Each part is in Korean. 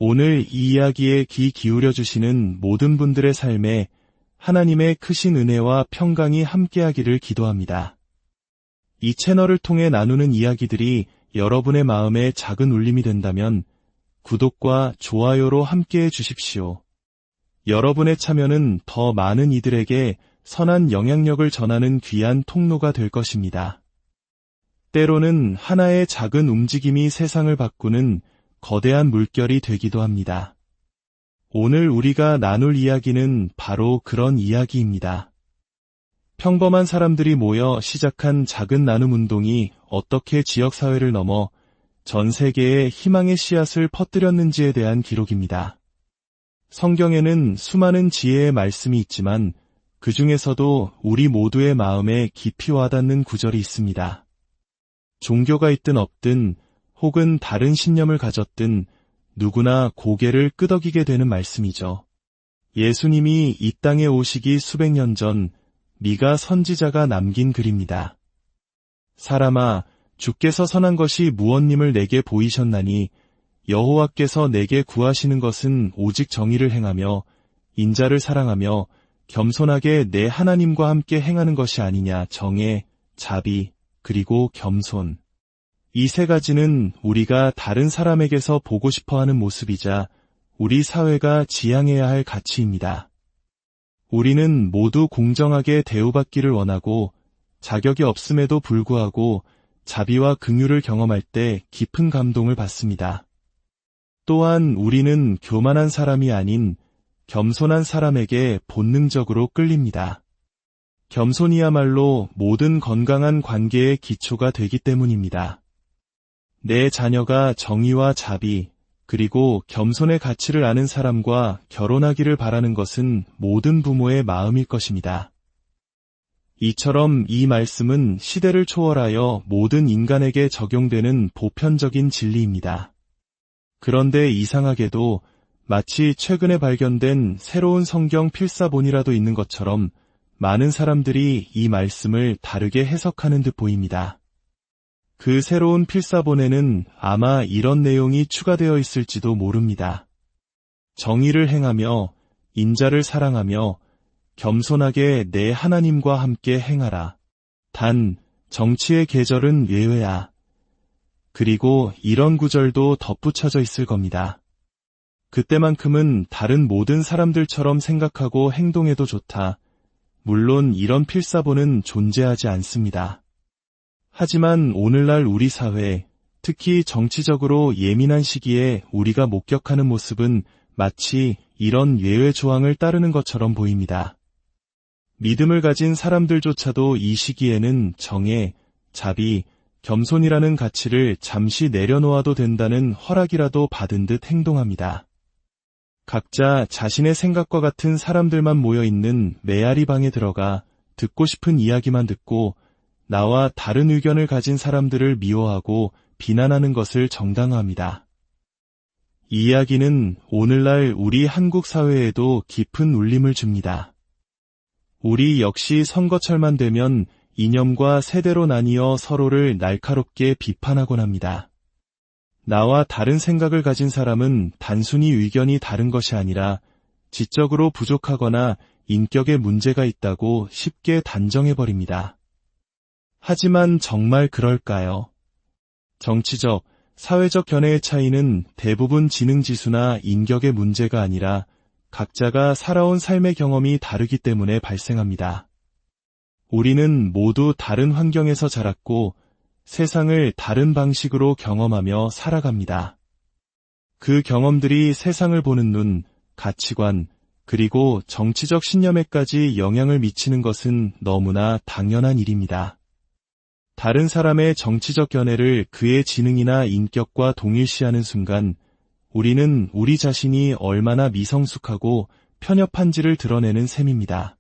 오늘 이 이야기에 귀 기울여 주시는 모든 분들의 삶에 하나님의 크신 은혜와 평강이 함께하기를 기도합니다. 이 채널을 통해 나누는 이야기들이 여러분의 마음에 작은 울림이 된다면 구독과 좋아요로 함께해 주십시오. 여러분의 참여는 더 많은 이들에게 선한 영향력을 전하는 귀한 통로가 될 것입니다. 때로는 하나의 작은 움직임이 세상을 바꾸는 거대한 물결이 되기도 합니다. 오늘 우리가 나눌 이야기는 바로 그런 이야기입니다. 평범한 사람들이 모여 시작한 작은 나눔 운동이 어떻게 지역사회를 넘어 전 세계에 희망의 씨앗을 퍼뜨렸는지에 대한 기록입니다. 성경에는 수많은 지혜의 말씀이 있지만 그 중에서도 우리 모두의 마음에 깊이 와닿는 구절이 있습니다. 종교가 있든 없든 혹은 다른 신념을 가졌든 누구나 고개를 끄덕이게 되는 말씀이죠. 예수님이 이 땅에 오시기 수백 년 전 미가 선지자가 남긴 글입니다. 사람아, 주께서 선한 것이 무엇님을 내게 보이셨나니 여호와께서 내게 구하시는 것은 오직 정의를 행하며 인자를 사랑하며 겸손하게 내 하나님과 함께 행하는 것이 아니냐. 정의, 자비, 그리고 겸손. 이 세 가지는 우리가 다른 사람에게서 보고 싶어하는 모습이자 우리 사회가 지향해야 할 가치입니다. 우리는 모두 공정하게 대우받기를 원하고 자격이 없음에도 불구하고 자비와 긍휼을 경험할 때 깊은 감동을 받습니다. 또한 우리는 교만한 사람이 아닌 겸손한 사람에게 본능적으로 끌립니다. 겸손이야말로 모든 건강한 관계의 기초가 되기 때문입니다. 내 자녀가 정의와 자비, 그리고 겸손의 가치를 아는 사람과 결혼하기를 바라는 것은 모든 부모의 마음일 것입니다. 이처럼 이 말씀은 시대를 초월하여 모든 인간에게 적용되는 보편적인 진리입니다. 그런데 이상하게도 마치 최근에 발견된 새로운 성경 필사본이라도 있는 것처럼 많은 사람들이 이 말씀을 다르게 해석하는 듯 보입니다. 그 새로운 필사본에는 아마 이런 내용이 추가되어 있을지도 모릅니다. 정의를 행하며 인자를 사랑하며 겸손하게 내 하나님과 함께 행하라. 단, 정치의 계절은 예외야. 그리고 이런 구절도 덧붙여져 있을 겁니다. 그때만큼은 다른 모든 사람들처럼 생각하고 행동해도 좋다. 물론 이런 필사본은 존재하지 않습니다. 하지만 오늘날 우리 사회, 특히 정치적으로 예민한 시기에 우리가 목격하는 모습은 마치 이런 예외 조항을 따르는 것처럼 보입니다. 믿음을 가진 사람들조차도 이 시기에는 정의, 자비, 겸손이라는 가치를 잠시 내려놓아도 된다는 허락이라도 받은 듯 행동합니다. 각자 자신의 생각과 같은 사람들만 모여있는 메아리 방에 들어가 듣고 싶은 이야기만 듣고 나와 다른 의견을 가진 사람들을 미워하고 비난하는 것을 정당화합니다. 이 이야기는 오늘날 우리 한국 사회에도 깊은 울림을 줍니다. 우리 역시 선거철만 되면 이념과 세대로 나뉘어 서로를 날카롭게 비판하곤 합니다. 나와 다른 생각을 가진 사람은 단순히 의견이 다른 것이 아니라 지적으로 부족하거나 인격에 문제가 있다고 쉽게 단정해버립니다. 하지만 정말 그럴까요? 정치적, 사회적 견해의 차이는 대부분 지능지수나 인격의 문제가 아니라 각자가 살아온 삶의 경험이 다르기 때문에 발생합니다. 우리는 모두 다른 환경에서 자랐고 세상을 다른 방식으로 경험하며 살아갑니다. 그 경험들이 세상을 보는 눈, 가치관, 그리고 정치적 신념에까지 영향을 미치는 것은 너무나 당연한 일입니다. 다른 사람의 정치적 견해를 그의 지능이나 인격과 동일시하는 순간 우리는 우리 자신이 얼마나 미성숙하고 편협한지를 드러내는 셈입니다.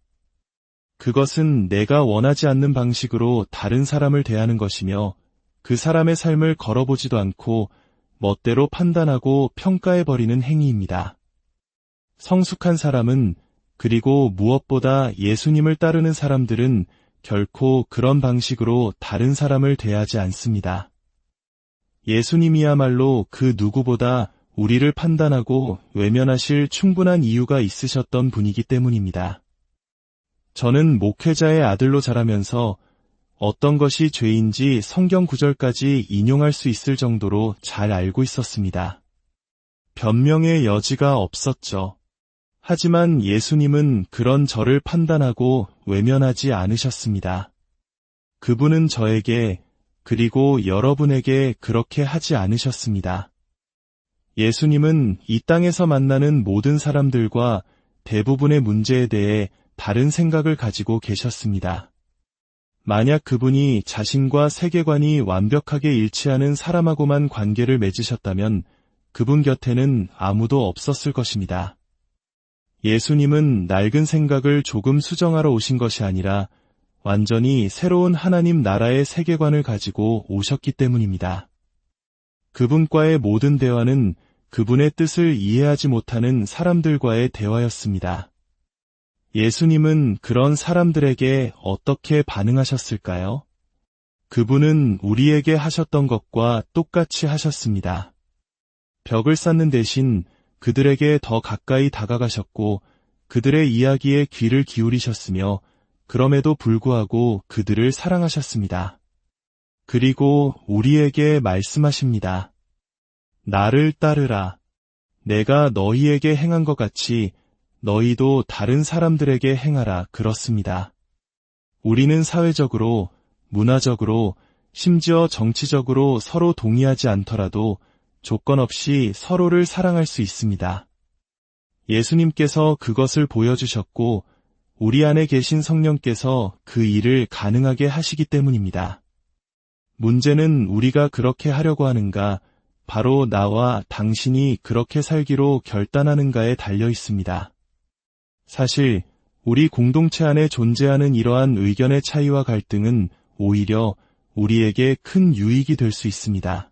그것은 내가 원하지 않는 방식으로 다른 사람을 대하는 것이며 그 사람의 삶을 걸어보지도 않고 멋대로 판단하고 평가해버리는 행위입니다. 성숙한 사람은, 그리고 무엇보다 예수님을 따르는 사람들은 결코 그런 방식으로 다른 사람을 대하지 않습니다. 예수님이야말로 그 누구보다 우리를 판단하고 외면하실 충분한 이유가 있으셨던 분이기 때문입니다. 저는 목회자의 아들로 자라면서 어떤 것이 죄인지 성경 구절까지 인용할 수 있을 정도로 잘 알고 있었습니다. 변명의 여지가 없었죠. 하지만 예수님은 그런 저를 판단하고 외면하지 않으셨습니다. 그분은 저에게 그리고 여러분에게 그렇게 하지 않으셨습니다. 예수님은 이 땅에서 만나는 모든 사람들과 대부분의 문제에 대해 다른 생각을 가지고 계셨습니다. 만약 그분이 자신과 세계관이 완벽하게 일치하는 사람하고만 관계를 맺으셨다면 그분 곁에는 아무도 없었을 것입니다. 예수님은 낡은 생각을 조금 수정하러 오신 것이 아니라 완전히 새로운 하나님 나라의 세계관을 가지고 오셨기 때문입니다. 그분과의 모든 대화는 그분의 뜻을 이해하지 못하는 사람들과의 대화였습니다. 예수님은 그런 사람들에게 어떻게 반응하셨을까요? 그분은 우리에게 하셨던 것과 똑같이 하셨습니다. 벽을 쌓는 대신 그들에게 더 가까이 다가가셨고 그들의 이야기에 귀를 기울이셨으며 그럼에도 불구하고 그들을 사랑하셨습니다. 그리고 우리에게 말씀하십니다. 나를 따르라. 내가 너희에게 행한 것 같이 너희도 다른 사람들에게 행하라. 그렇습니다. 우리는 사회적으로, 문화적으로, 심지어 정치적으로 서로 동의하지 않더라도 조건 없이 서로를 사랑할 수 있습니다. 예수님께서 그것을 보여주셨고 우리 안에 계신 성령께서 그 일을 가능하게 하시기 때문입니다. 문제는 우리가 그렇게 하려고 하는가, 바로 나와 당신이 그렇게 살기로 결단하는가에 달려 있습니다. 사실 우리 공동체 안에 존재하는 이러한 의견의 차이와 갈등은 오히려 우리에게 큰 유익이 될 수 있습니다.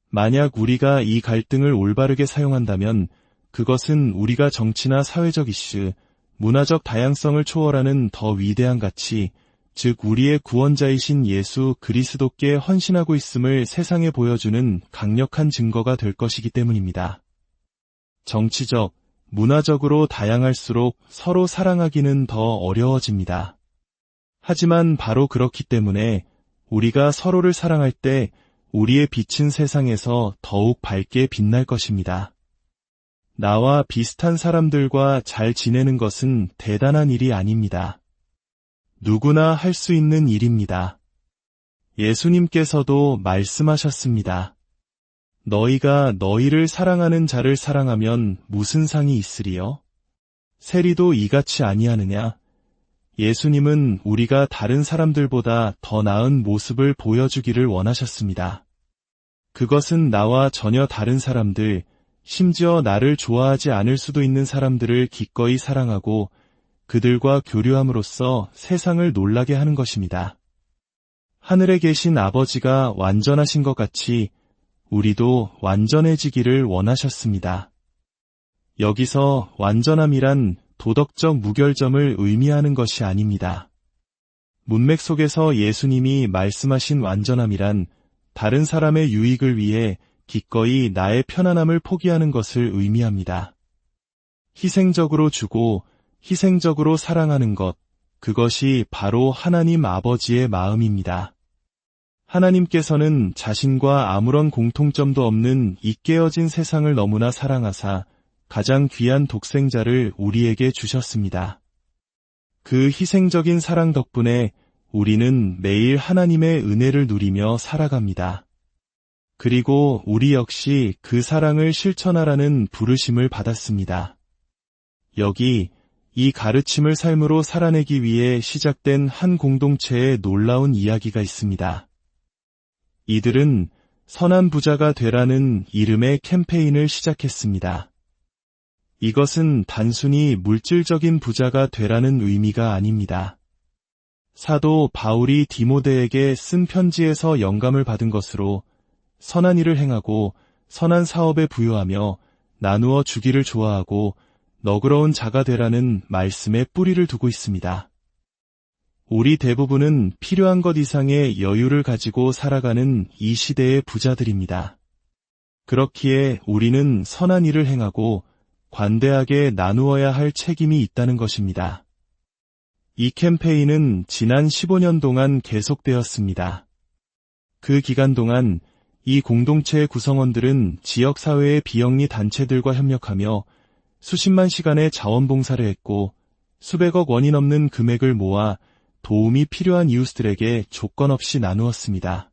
만약 우리가 이 갈등을 올바르게 사용한다면 그것은 우리가 정치나 사회적 이슈, 문화적 다양성을 초월하는 더 위대한 가치, 즉 우리의 구원자이신 예수 그리스도께 헌신하고 있음을 세상에 보여주는 강력한 증거가 될 것이기 때문입니다. 정치적, 문화적으로 다양할수록 서로 사랑하기는 더 어려워집니다. 하지만 바로 그렇기 때문에 우리가 서로를 사랑할 때 우리의 빛은 세상에서 더욱 밝게 빛날 것입니다. 나와 비슷한 사람들과 잘 지내는 것은 대단한 일이 아닙니다. 누구나 할 수 있는 일입니다. 예수님께서도 말씀하셨습니다. 너희가 너희를 사랑하는 자를 사랑하면 무슨 상이 있으리요? 세리도 이같이 아니하느냐? 예수님은 우리가 다른 사람들보다 더 나은 모습을 보여주기를 원하셨습니다. 그것은 나와 전혀 다른 사람들, 심지어 나를 좋아하지 않을 수도 있는 사람들을 기꺼이 사랑하고 그들과 교류함으로써 세상을 놀라게 하는 것입니다. 하늘에 계신 아버지가 완전하신 것 같이 우리도 완전해지기를 원하셨습니다. 여기서 완전함이란 도덕적 무결점을 의미하는 것이 아닙니다. 문맥 속에서 예수님이 말씀하신 완전함이란 다른 사람의 유익을 위해 기꺼이 나의 편안함을 포기하는 것을 의미합니다. 희생적으로 주고 희생적으로 사랑하는 것, 그것이 바로 하나님 아버지의 마음입니다. 하나님께서는 자신과 아무런 공통점도 없는 이 깨어진 세상을 너무나 사랑하사 가장 귀한 독생자를 우리에게 주셨습니다. 그 희생적인 사랑 덕분에 우리는 매일 하나님의 은혜를 누리며 살아갑니다. 그리고 우리 역시 그 사랑을 실천하라는 부르심을 받았습니다. 여기 이 가르침을 삶으로 살아내기 위해 시작된 한 공동체의 놀라운 이야기가 있습니다. 이들은 선한 부자가 되라는 이름의 캠페인을 시작했습니다. 이것은 단순히 물질적인 부자가 되라는 의미가 아닙니다. 사도 바울이 디모데에게 쓴 편지에서 영감을 받은 것으로 선한 일을 행하고 선한 사업에 부여하며 나누어 주기를 좋아하고 너그러운 자가 되라는 말씀에 뿌리를 두고 있습니다. 우리 대부분은 필요한 것 이상의 여유를 가지고 살아가는 이 시대의 부자들입니다. 그렇기에 우리는 선한 일을 행하고 관대하게 나누어야 할 책임이 있다는 것입니다. 이 캠페인은 지난 15년 동안 계속되었습니다. 그 기간 동안 이 공동체의 구성원들은 지역사회의 비영리 단체들과 협력하며 수십만 시간의 자원봉사를 했고 수백억 원이 넘는 금액을 모아 도움이 필요한 이웃들에게 조건 없이 나누었습니다.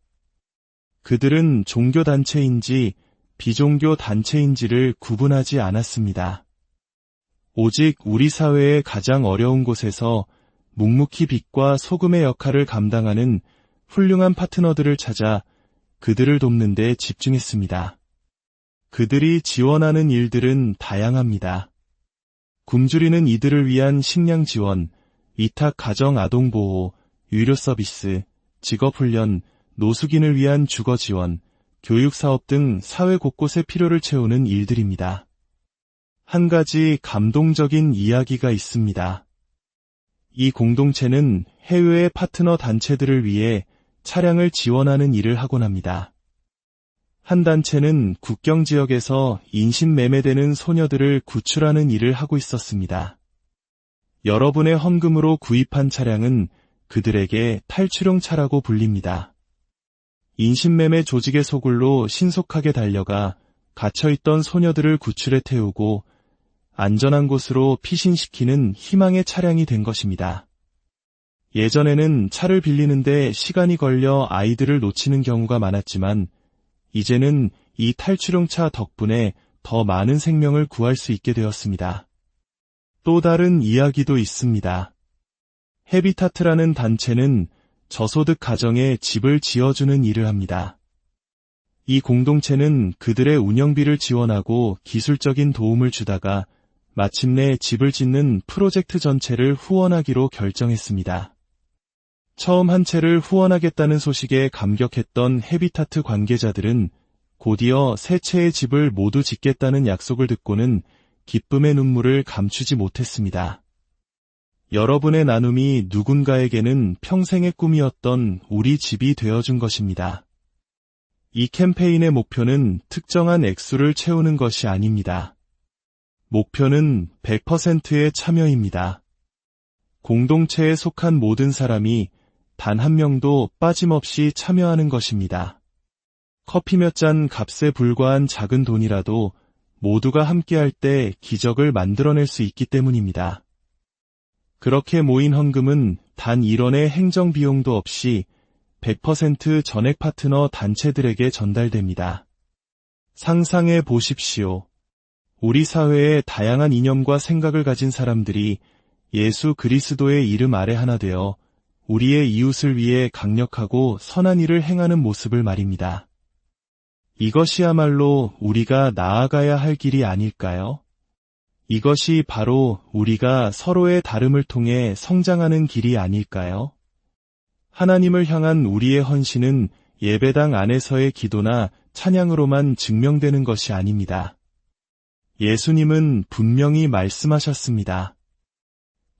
그들은 종교단체인지 비종교 단체인지를 구분하지 않았습니다. 오직 우리 사회의 가장 어려운 곳에서 묵묵히 빛과 소금의 역할을 감당하는 훌륭한 파트너들을 찾아 그들을 돕는 데 집중했습니다. 그들이 지원하는 일들은 다양합니다. 굶주리는 이들을 위한 식량 지원, 위탁 가정 아동 보호, 유료 서비스, 직업훈련, 노숙인을 위한 주거 지원, 교육 사업 등 사회 곳곳의 필요를 채우는 일들입니다. 한 가지 감동적인 이야기가 있습니다. 이 공동체는 해외의 파트너 단체들을 위해 차량을 지원하는 일을 하곤 합니다. 한 단체는 국경 지역에서 인신매매되는 소녀들을 구출하는 일을 하고 있었습니다. 여러분의 헌금으로 구입한 차량은 그들에게 탈출용 차라고 불립니다. 인신매매 조직의 소굴로 신속하게 달려가 갇혀있던 소녀들을 구출해 태우고 안전한 곳으로 피신시키는 희망의 차량이 된 것입니다. 예전에는 차를 빌리는데 시간이 걸려 아이들을 놓치는 경우가 많았지만 이제는 이 탈출용 차 덕분에 더 많은 생명을 구할 수 있게 되었습니다. 또 다른 이야기도 있습니다. 헤비타트라는 단체는 저소득 가정에 집을 지어주는 일을 합니다. 이 공동체는 그들의 운영비를 지원하고 기술적인 도움을 주다가 마침내 집을 짓는 프로젝트 전체를 후원하기로 결정했습니다. 처음 한 채를 후원하겠다는 소식에 감격했던 헤비타트 관계자들은 곧이어 세 채의 집을 모두 짓겠다는 약속을 듣고는 기쁨의 눈물을 감추지 못했습니다. 여러분의 나눔이 누군가에게는 평생의 꿈이었던 우리 집이 되어준 것입니다. 이 캠페인의 목표는 특정한 액수를 채우는 것이 아닙니다. 목표는 100%의 참여입니다. 공동체에 속한 모든 사람이 단 한 명도 빠짐없이 참여하는 것입니다. 커피 몇 잔 값에 불과한 작은 돈이라도 모두가 함께할 때 기적을 만들어낼 수 있기 때문입니다. 그렇게 모인 헌금은 단 1원의 행정 비용도 없이 100% 전액 파트너 단체들에게 전달됩니다. 상상해 보십시오. 우리 사회의 다양한 이념과 생각을 가진 사람들이 예수 그리스도의 이름 아래 하나 되어 우리의 이웃을 위해 강력하고 선한 일을 행하는 모습을 말입니다. 이것이야말로 우리가 나아가야 할 길이 아닐까요? 이것이 바로 우리가 서로의 다름을 통해 성장하는 길이 아닐까요? 하나님을 향한 우리의 헌신은 예배당 안에서의 기도나 찬양으로만 증명되는 것이 아닙니다. 예수님은 분명히 말씀하셨습니다.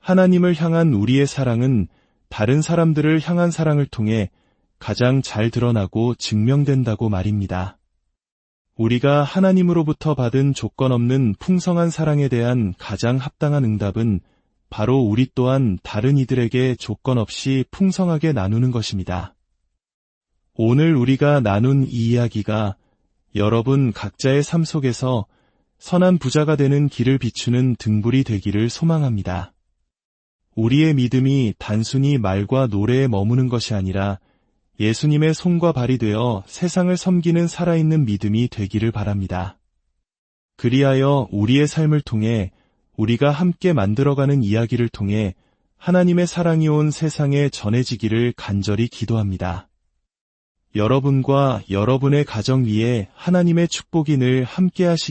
하나님을 향한 우리의 사랑은 다른 사람들을 향한 사랑을 통해 가장 잘 드러나고 증명된다고 말입니다. 우리가 하나님으로부터 받은 조건 없는 풍성한 사랑에 대한 가장 합당한 응답은 바로 우리 또한 다른 이들에게 조건 없이 풍성하게 나누는 것입니다. 오늘 우리가 나눈 이 이야기가 여러분 각자의 삶 속에서 선한 부자가 되는 길을 비추는 등불이 되기를 소망합니다. 우리의 믿음이 단순히 말과 노래에 머무는 것이 아니라 예수님의 손과 발이 되어 세상을 섬기는 살아있는 믿음이 되기를 바랍니다. 그리하여 우리의 삶을 통해 우리가 함께 만들어가는 이야기를 통해 하나님의 사랑이 온 세상에 전해지기를 간절히 기도합니다. 여러분과 여러분의 가정 위에 하나님의 축복이 늘 함께 하시기